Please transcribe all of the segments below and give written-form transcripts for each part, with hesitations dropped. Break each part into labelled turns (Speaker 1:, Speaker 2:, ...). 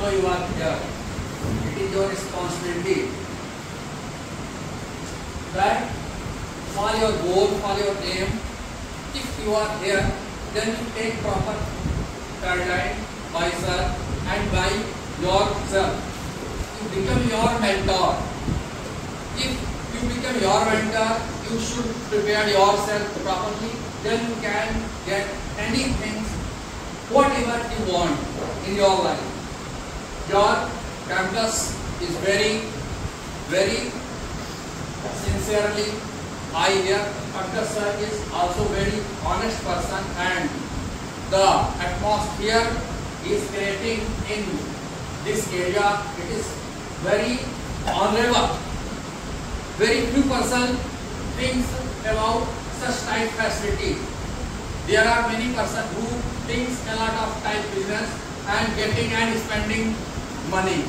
Speaker 1: So you are here. It is your responsibility that for your goal, for your aim, if you are here, then you take proper guideline by sir and by yourself. You become your mentor. If you become your mentor, you should prepare yourself properly. Then you can get anything, whatever you want in your life. Your campus is very, very sincerely. I hear Dr. Sir is also very honest person, and the atmosphere is creating in this area. It is very honorable. Very few person thinks about such type facility. There are many person who thinks a lot of type business and getting and spending money.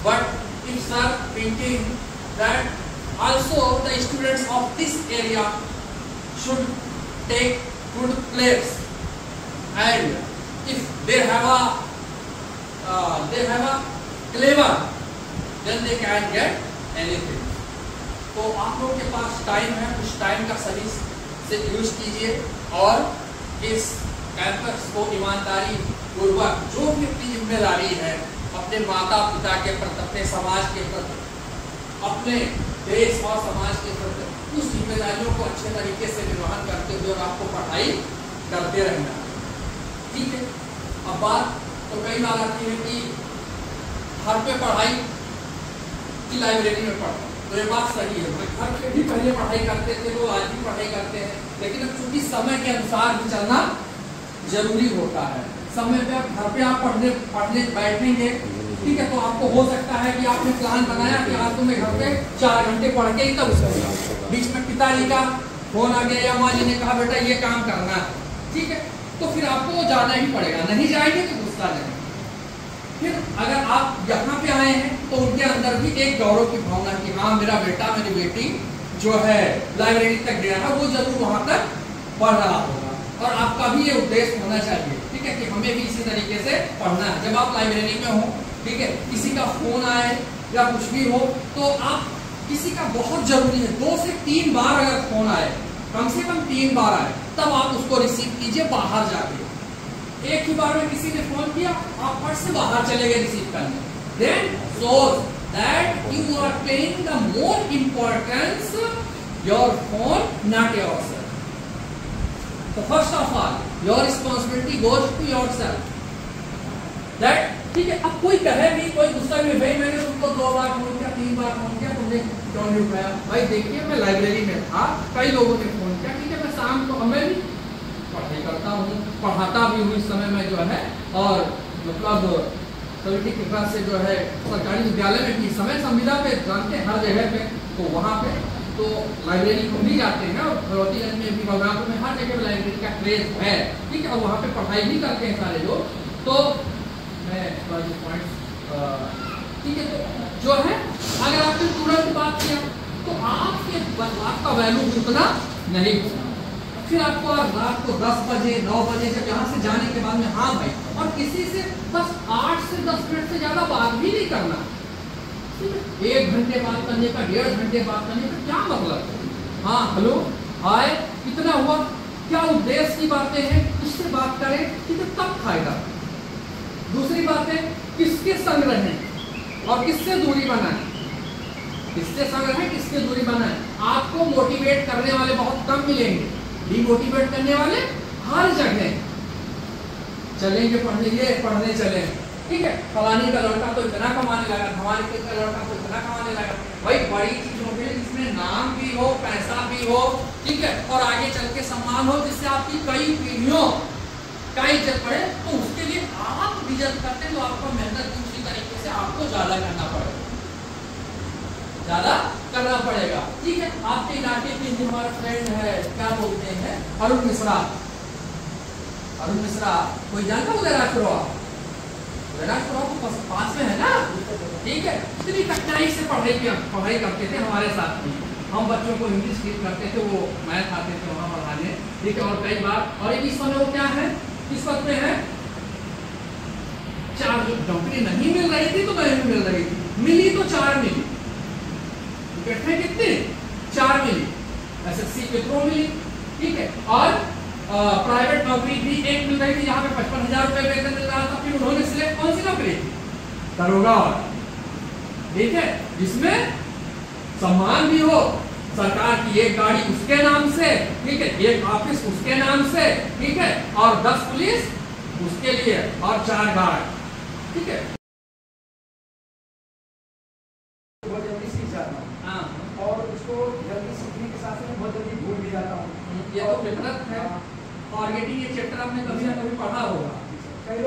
Speaker 1: But if sir thinking that also the students of this area should take good place, and if they have a clever, then they can get anything. तो आप लोग के पास time है, उस time का सही से use कीजिए और इस कैंपस को ईमानदारी पूर्वक जो भी अपनी जिम्मेदारी है अपने माता पिता के प्रति, अपने समाज के प्रति, अपने देश और समाज के प्रति, उस जिम्मेदारियों को अच्छे तरीके से निर्वहन करते हुए और आपको पढ़ाई करते रहना। ठीक है। अब बात तो कई बार आती है कि घर पे पढ़ाई की लाइब्रेरी में पढ़ो, तो ये बात सही है। घर पे भी पहले पढ़ाई करते थे, लोग आज भी पढ़ाई करते हैं, लेकिन अब चूंकि समय के अनुसार भी चलना जरूरी होता है। समय पे आप घर पे आप पढ़ने बैठेंगे, ठीक है, तो आपको हो सकता है कि आपने प्लान बनाया कि आज तो मैं घर पे 4 घंटे पढ़ के ही तब सोऊंगा, बीच में पिताजी का फोन आ गया या माँ जी ने कहा बेटा ये काम करना है, ठीक है, तो फिर आपको जाना ही पड़ेगा। नहीं जाएंगे तो गुस्सा जाएंगे। फिर अगर आप यहाँ पे आए हैं तो उनके अंदर भी एक गौरव की भावना कि हाँ मेरा बेटा मेरी बेटी जो है लाइब्रेरी तक गया है, वो जरूर वहां तक पढ़ रहा होगा। और आपका भी ये उद्देश्य होना चाहिए, ठीक है, कि हमें भी इसी तरीके से पढ़ना है। जब आप लाइब्रेरी में हो, ठीक है, किसी का फोन आए या कुछ भी हो, तो आप किसी का बहुत जरूरी है 2 से 3 बार अगर फोन आए, कम से कम 3 बार आए, तब आप उसको रिसीव कीजिए बाहर जाके। एक ही बार में किसी ने फोन किया, आप फट से बाहर चले गए रिसीव करने, then shows that you are paying the more importance your phone, not yourself. So first of all, your responsibility goes to yourself. That ठीक है। अब कोई कहे भी, कोई गुस्सा भी, भाई मैंने तुमको 2 बार फोन किया, 3 बार फोन किया, तुमने क्यों नहीं उठाया? भाई देखिए मैं लाइब्रेरी में था, कई लोगों ने फोन किया, ठीक है, मैं शाम को मैं भी पढ़ाई करता हूँ, पढ़ाता भी हूँ इस समय में जो है, और मतलब सभी की कृपा से जो है सरकारी विद्यालय में भी समय संविदा पे जानते हैं हर जगह पे, तो वहाँ पे तो लाइब्रेरी को भी जाते हैं, और भगवतीगंज में भी, बलरामपुर में हर जगह लाइब्रेरी का क्रेज है, ठीक है, और वहाँ पे पढ़ाई भी करते हैं सारे लोग। तो मैं पॉइंट ठीक है, तो जो है अगर आपने तुरंत बात किया तो आपका वैल्यू उतना नहीं होगा। फिर आपको रात को 10 बजे 9 बजे जब यहाँ से जाने के बाद में हाँ भाई, और किसी से बस 8 से 10 मिनट से ज्यादा बात भी नहीं करना। 1 घंटे बात करने का, 1.5 घंटे बात करने का क्या मतलब? हाँ हेलो हाय कितना हुआ, क्या उद्देश्य की बातें हैं, उससे बात करें, ठीक है, तब फायदा। दूसरी बात है किसके संग रहें और किससे दूरी बनाएं, किससे संग रहें, किससे दूरी बनाएं। आपको मोटिवेट करने वाले बहुत कम मिलेंगे, डिमोटिवेट करने वाले हर जगह चलेंगे। पढ़ने चलेंगे, ठीक है, फलानी का लड़का तो इतना कमाने लगा, हमारे का लड़का तो इतना कमाने लगा। भाई बड़ी चीज हो गई जिसमें नाम भी हो, पैसा भी हो, ठीक है, और आगे चल के सम्मान हो, जिससे आपकी कई पीढ़ियों का इज्जत बढ़े। तो उसके लिए आप इज्जत करते हैं तो आपको मेहनत दूसरी तरीके से आपको ज्यादा करना पड़ेगा, ठीक है। आपके इलाके के हमारा फ्रेंड है, क्या बोलते हैं, अरुण मिश्रा कोई जानता है? उदयराजपुरा को पास में है ना, ठीक है। इतनी कठिनाई से पढ़ाई करते थे हमारे साथ में, हम बच्चों को इंग्लिश टीच करते थे, वो मैथ आते थे वहाँ पढ़ाने, ठीक है। और कई बार, और इस समय वो क्या है, किस पद पे है, 4 नौकरी नहीं मिल रही थी तो नहीं मिल रही थी, मिली तो 4 मिली, इकट्ठे कितने 4 मिली, एसएससी के थ्रू मिली, ठीक है। और प्राइवेट नौकरी भी एक मिल रही थी, यहाँ पे 55,000 रुपए वेतन मिल रहा था, फिर उन्होंने सिलेक्ट कौन सी नौकरी दरोगा, ठीक है, जिसमें सम्मान भी हो, सरकार की एक गाड़ी उसके नाम से, ठीक है, एक ऑफिस उसके नाम से, ठीक है, और 10 पुलिस उसके लिए और 4 गार्ड, ठीक है।
Speaker 2: बहुत जल्दी सीख जाता हूँ,
Speaker 1: हाँ,
Speaker 2: और उसको जल्दी सीखने के साथ में बहुत जल्दी भूल भी जाता हूँ।
Speaker 1: ये तो फितरत है। टारगेटिंग ये चैप्टर आपने कभी ना कभी पढ़ा होगा।
Speaker 2: कई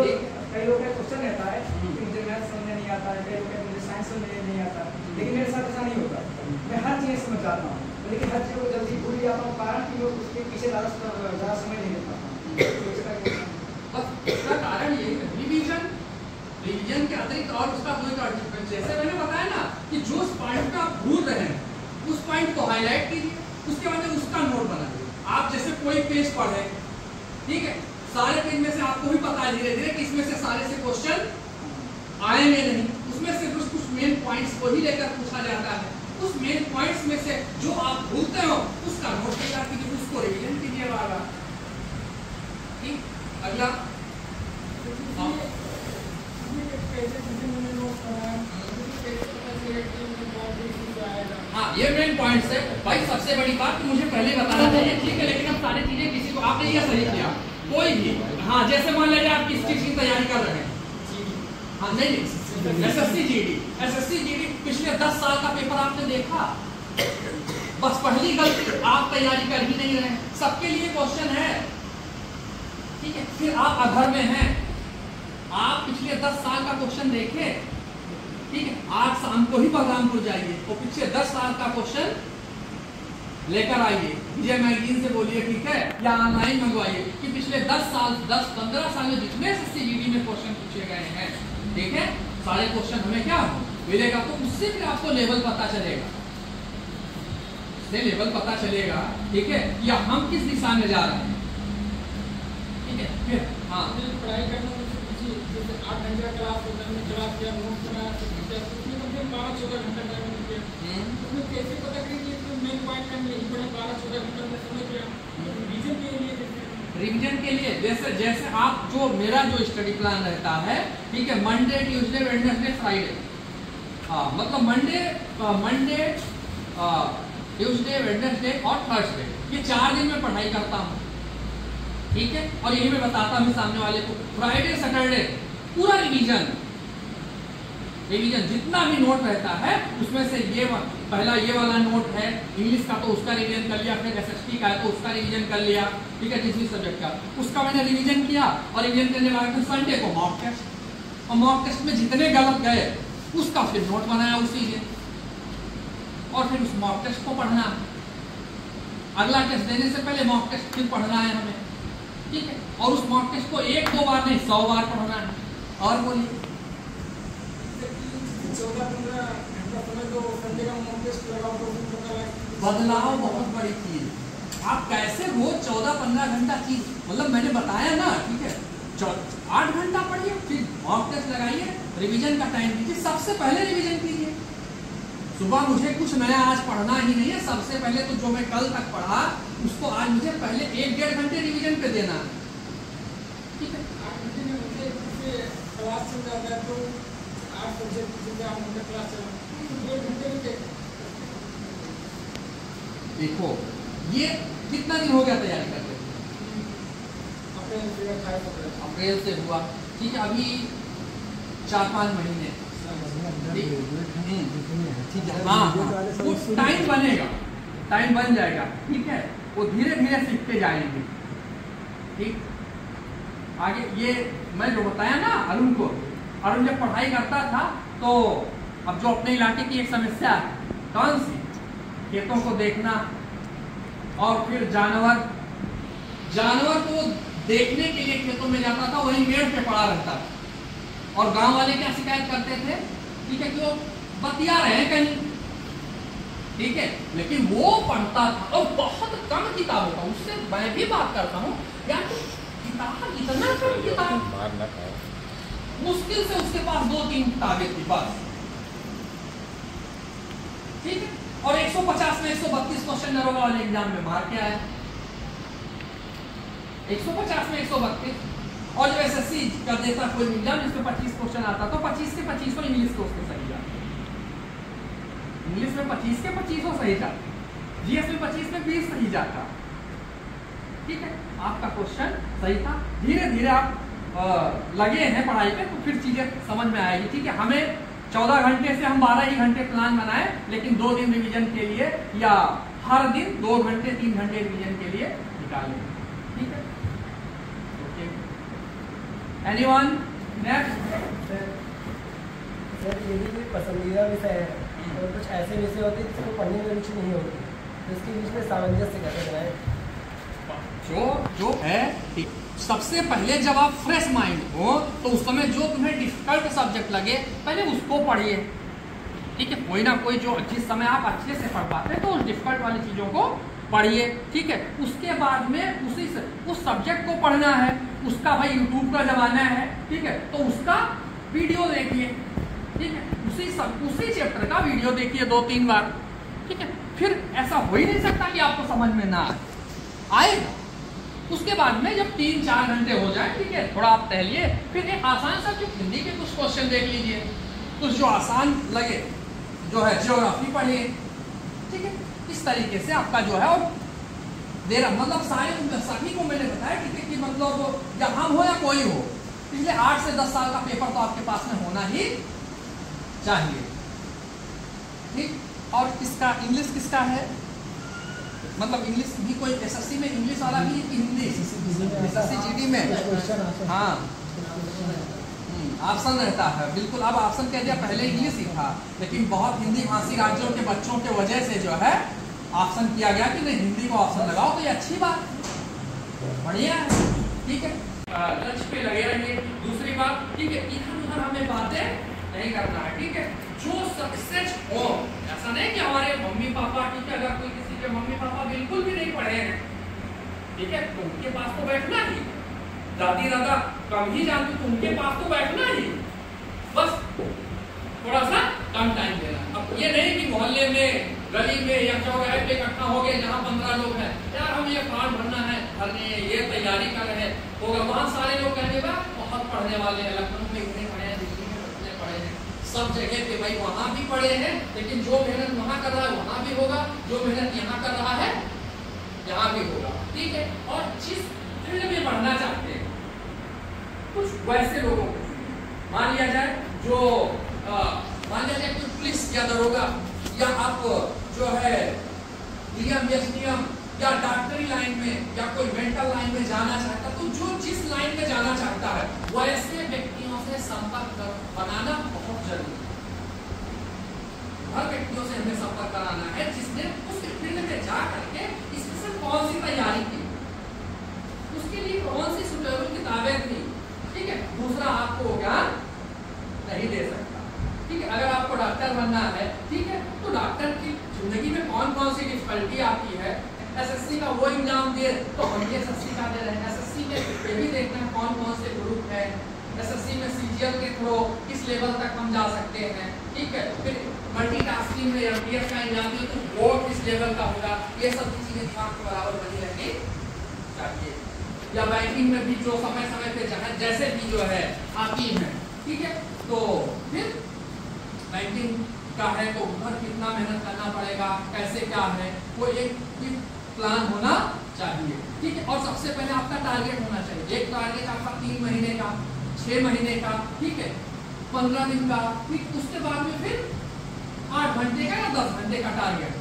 Speaker 2: लोग का क्वेश्चन रहता है कि मुझे मैथ समझ नहीं आता है, कई लोग का मुझे साइंस समझ नहीं आता, लेकिन मेरे साथ ऐसा नहीं होता, मैं हर चीज़ समझ जाता हूँ, लेकिन हर चीज़ को जल्दी भूल जाता हूँ, कारण कि मैं उसके पीछे ज़्यादा समय नहीं देता हूँ।
Speaker 1: बस इसका कारण यही है, रिवीजन के अतिरिक्त और उसका कोई कारण, जैसे मैंने बताया ना कि जो पॉइंट का आप भूल रहे हैं उस पॉइंट को हाईलाइट कीजिए, उसके बाद उसका नोट बना लीजिए। आप जैसे कोई पेज पढ़े, ठीक है, सारे पेज में से आपको भी पता है धीरे धीरे कि इसमें से सारे से क्वेश्चन आएंगे नहीं, उसमें से कुछ मेन पॉइंट्स को ही लेकर पूछा जाता है, उस मेन पॉइंट्स में से जो आप भूलते हो उसका नोट तैयार कीजिए, उसको रिवीजन कीजिएगा। ठीक, अगला हाँ, ये मेन पॉइंट्स है भाई। सबसे बड़ी बात कि मुझे पहले बताना चाहिए, ठीक है, लेकिन अब सारी चीजें किसी को आपने ये सही किया, कोई भी, हाँ, जैसे मान लीजिए आप किस चीज की तैयारी कर रहे हैं, हाँ, नहीं एसएससी जीडी पिछले 10 साल का पेपर आपने देखा, बस पहली गलती आप तैयारी कर ही नहीं रहे, सबके लिए क्वेश्चन है, ठीक है। फिर आप अधर में हैं, आप पिछले 10 साल का क्वेश्चन देखें, ठीक है, आज शाम को ही बलरामपुर जाइए और पिछले 10 साल का क्वेश्चन लेकर आइए, विजय मैगजीन से बोलिए, ठीक है, या ऑनलाइन मंगवाइए कि पिछले 10-15 साल में जितने एसएससी जीडी में क्वेश्चन पूछे गए हैं, ठीक है, सारे क्वेश्चन हमें क्या मिलेगा, तो उससे फिर आपको लेवल पता चलेगा, उससे लेवल पता चलेगा, ठीक है, या हम किस दिशा में जा रहे हैं, ठीक है। फिर हाँ,
Speaker 3: पढ़ाई करना 8 घंटे का क्लास होता है, क्लास किया, नोट बनाया, उसमें कम से कम 12-14 घंटा टाइम लग गया, उसमें कैसे पता करें कि मेन पॉइंट का नहीं पढ़ा, 12-14 घंटा में समझ गया।
Speaker 1: रिवीजन के लिए जैसे आप जो मेरा जो स्टडी प्लान रहता है, ठीक है, मंडे ट्यूसडे वेडनेसडे फ्राइडे, हाँ, मतलब मंडे ट्यूसडे वेडनेसडे और थर्सडे, ये 4 दिन में पढ़ाई करता हूँ, ठीक है, और यही मैं बताता हूँ सामने वाले को। फ्राइडे सैटरडे पूरा रिवीजन जितना भी नोट रहता है उसमें से ये पहला ये वाला नोट है, इंग्लिश का तो उसका रिवीजन कर लिया, फिर एसएसटी का है तो उसका रिवीजन कर लिया, ठीक है, जिस भी सब्जेक्ट का उसका मैंने रिवीजन किया, और रिवीजन करने के बाद फिर संडे को मॉक टेस्ट, और मॉक टेस्ट में जितने गलत गए उसका फिर नोट बनाया उसी दिन, और फिर उस मॉक टेस्ट को पढ़ना, अगला टेस्ट देने से पहले मॉक टेस्ट फिर पढ़ना है हमें, ठीक है, और उस मॉक टेस्ट को 1-2 बार नहीं 100 बार पढ़ना है। और बोलिए
Speaker 3: 14-15 घंटा समय तो संडे का मॉक टेस्ट लगाओ तो
Speaker 1: बदलाव बहुत बड़ी चीज। आप कैसे रोज 14-15 घंटा चीज, मतलब मैंने बताया ना, ठीक है, 8 घंटा पढ़िए, फिर मॉक टेस्ट लगाइए, रिवीजन का टाइम दीजिए, सबसे पहले रिवीजन कीजिए। सुबह मुझे कुछ नया आज पढ़ना ही नहीं है, सबसे पहले तो जो मैं कल तक पढ़ा उसको आज मुझे पहले 1-1.5 घंटे रिवीजन पे देना है, ठीक है।
Speaker 3: 8 घंटे में मुझे क्लास चल जाता है तो 8 सब्जेक्ट चल जाए, 8 घंटे क्लास चला, 1 घंटे में
Speaker 1: देखो ये कितना दिन हो गया तैयारी करते? अप्रैल से हुआ, ठीक है, अभी 4-5 महीने, ठीक है, हाँ, कुछ टाइम बनेगा, टाइम बन जाएगा, ठीक है, वो धीरे धीरे सीखते जाएंगे, ठीक। आगे ये मैं जो बताया ना अरुण जब पढ़ाई करता था तो अब जो अपने इलाके की एक समस्या है, कौन सी, खेतों को देखना, और फिर जानवर को देखने के लिए खेतों में जाता था, वही मेड़ पे पड़ा रहता था, और गांव वाले क्या शिकायत करते थे, ठीक है, कि वो बतिया रहे हैं कहीं, ठीक है, लेकिन वो पढ़ता था, और बहुत कम किताबों का, उससे मैं भी बात करता हूँ यार, किताब इतना कम किताब, मुश्किल से उसके पास 2-3 किताबें थी बस, ठीक है। और 150 में 132 क्वेश्चन दरोगा वाले एग्जाम में मार के आया, 150 में 132। और जो एसएससी का देता कोई एग्जाम जिसमें 25 क्वेश्चन आता तो 25 के 25 इंग्लिश के उसके सही जाते, इंग्लिश में 25 के 25 सही जाते, जीएस में 25 में 20 सही जाता, ठीक है। आपका क्वेश्चन सही था। धीरे धीरे आप लगे हैं पढ़ाई पे तो फिर चीजें समझ में आएगी, ठीक है। हमें 14 घंटे से हम 12 ही घंटे प्लान बनाए, लेकिन 2 दिन रिवीजन के लिए या हर दिन 2 घंटे 3 घंटे रिवीजन के लिए निकालें, ठीक है। Anyone next?
Speaker 4: सर ये भी कोई पसंदीदा विषय है और कुछ ऐसे विषय होते हैं जिसको पढ़ने में रुचि नहीं होती, तो इसके बीच में सामंजस्य कैसे बनाए?
Speaker 1: जो है सबसे पहले जब आप फ्रेश माइंड हो तो उस समय जो तुम्हें डिफिकल्ट सब्जेक्ट लगे पहले उसको पढ़िए, ठीक है। कोई ना कोई जो जिस समय आप अच्छे से पढ़ पाते हैं तो उस डिफिकल्ट वाली चीज़ों को पढ़िए, ठीक है। उसके बाद में उस सब्जेक्ट को पढ़ना है, उसका भाई यूट्यूब का जमाना है, ठीक है, तो उसका वीडियो देखिए, ठीक है। उसी चैप्टर का वीडियो देखिए 2-3 बार, ठीक है। फिर ऐसा हो ही नहीं सकता कि आपको समझ में ना आएगा। उसके बाद में जब 3-4 घंटे हो जाए, ठीक है, थोड़ा आप टहलिए, फिर एक आसान सा जो हिंदी के कुछ क्वेश्चन देख लीजिए, कुछ जो आसान लगे जो है ज्योग्राफी पढ़िए, ठीक है। इस तरीके से आपका जो है और देर मतलब सारे सभी को मैंने बताया, ठीक है, कि मतलब या हम हो या कोई हो पिछले 8 से 10 साल का पेपर तो आपके पास में होना ही चाहिए, ठीक। और किसका इंग्लिश किसका है, मतलब इंग्लिश भी कोई एसएससी में इंग्लिश वाला भी हिंदी एसएससी जीडी में हाँ ऑप्शन रहता है, बिल्कुल। अब ऑप्शन कह दिया, पहले इंग्लिश ही था, लेकिन बहुत हिंदी भाषी राज्यों के बच्चों के वजह से जो है ऑप्शन किया गया कि नहीं हिंदी को ऑप्शन लगाओ, तो ये अच्छी बात, बढ़िया है, ठीक है। लक्ष्य पे लगे रहिए। दूसरी बात, ठीक है, इधर उधर हमें बातें नहीं करना है, ठीक है। जो सक्सेस हो, ऐसा नहीं कि हमारे मम्मी पापा, ठीक है, अगर कोई किसी के मम्मी पापा बिल्कुल भी नहीं पढ़े हैं, ठीक है, तो उनके पास तो बैठना ही, दादी दादा कम ही जानते तो उनके पास तो बैठना ही, बस थोड़ा सा कम टाइम देना। अब ये नहीं कि मोहल्ले में गली में या चौराहे पे इकट्ठा हो गए जहाँ 15 लोग हैं, यार हम ये फॉर्म भरना है, भरने ये तैयारी कर रहे हैं, होगा वहाँ सारे लोग कहने बा बहुत पढ़ने वाले हैं, लखनऊ में इतने पढ़े हैं, दिल्ली में इतने पढ़े हैं, सब जगह पे भाई वहाँ भी पढ़े हैं, लेकिन जो मेहनत वहाँ कर रहा है वहाँ भी होगा, जो मेहनत यहाँ कर रहा है यहाँ भी होगा, ठीक है। और जिस फील्ड में पढ़ना चाहते हैं कुछ वैसे लोगों को मान लिया जाए, जो मान लिया जाए कोई पुलिस या दरोगा या आप जो है डीएम एसडीएम या डॉक्टरी लाइन में या कोई मेंटल लाइन में जाना चाहता, तो जो जिस लाइन में जाना चाहता है वैसे व्यक्तियों से संपर्क बनाना बहुत जरूरी है। हर व्यक्तियों से हमें संपर्क कराना है जिसने उस फील्ड में जा करके स्पेशल कौन सी तैयारी की, उसके लिए कौन सी सुटेबल किताबें थी, ठीक है। दूसरा आपको ज्ञान नहीं दे सकता, ठीक है। अगर आपको डॉक्टर बनना है, ठीक है, तो डॉक्टर की जिंदगी में कौन कौन सी डिफिकल्टी आती है, एसएससी का वो एग्जाम दे तो हम ये एसएससी का दे रहे हैं, एसएससी में ये भी देखना है कौन कौन से ग्रुप है, एसएससी में सीजीएल के थ्रू किस लेवल तक हम जा सकते हैं, ठीक है। फिर मल्टीटास्किंग में एमटीएस का एग्जाम दिया तो वो किस लेवल का होगा, ये सब चीजें दिमाग के बराबर बनी रहनी चाहिए। या बैंकिंग में भी जो समय समय पे जैसे भी जो है आती है, ठीक है, तो फिर बैंकिंग का है तो उधर कितना मेहनत करना पड़ेगा, कैसे क्या है, वो एक प्लान होना चाहिए, ठीक है। और सबसे पहले आपका टारगेट होना चाहिए, एक टारगेट आपका 3 महीने का, 6 महीने का, ठीक है, 15 दिन का, ठीक। उसके बाद में फिर 8 घंटे का या 10 घंटे का टारगेट,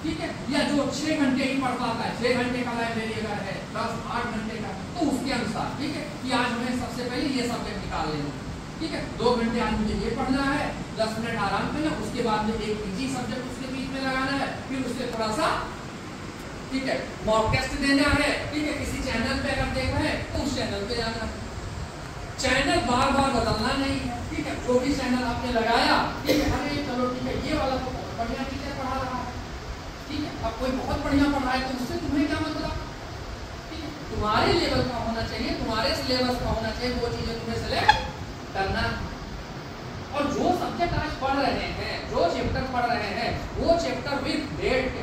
Speaker 1: ठीक है। या जो 6 घंटे ही पढ़ पाता है, 6 घंटे का लाइब्रेरी अगर है, 10-8 घंटे का, तो उसके अनुसार, ठीक है, कि आज हमें सबसे पहले ये सब्जेक्ट निकाल लेना, ठीक है। 2 घंटे आज मुझे ये पढ़ना है, 10 मिनट आराम करना, उसके बाद में एक इजी सब्जेक्ट उसके बीच में लगाना है, फिर उससे थोड़ा सा, ठीक है, मॉक टेस्ट देना है, ठीक है। किसी चैनल पे अगर देख रहे हैं तो उस चैनल पे जाना है, चैनल बार बार बदलना नहीं है, ठीक है। जो भी चैनल आपने लगाया, ठीक है, अरे चलो ठीक है, ये वाला तो बहुत बढ़िया टीचर पढ़ा रहा है, ठीक है। अब कोई बहुत बढ़िया पढ़ा है तो उससे तुम्हें क्या मतलब, ठीक है। तुम्हारे लेवल का होना चाहिए, तुम्हारे सिलेबस का होना चाहिए, वो चीजें तुम्हें सेलेक्ट करना। और जो सब्जेक्ट आज पढ़ रहे हैं, जो चैप्टर पढ़ रहे हैं, वो चैप्टर विद डेट